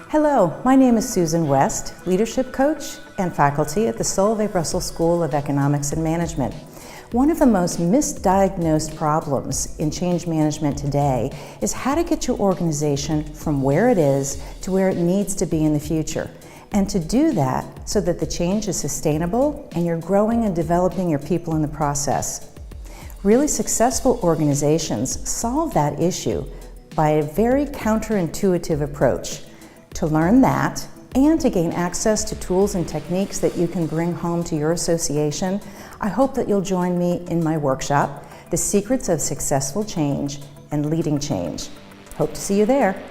Hello, my name is Susan West, leadership coach and faculty at the Solvay Brussels School of Economics and Management. One of the most misdiagnosed problems in change management today is how to get your organization from where it is to where it needs to be in the future. And to do that so that the change is sustainable and you're growing and developing your people in the process. Really successful organizations solve that issue by a very counterintuitive approach. To learn that and to gain access to tools and techniques that you can bring home to your association, I hope that you'll join me in my workshop, The Secrets of Successful Change and Leading Change. Hope to see you there.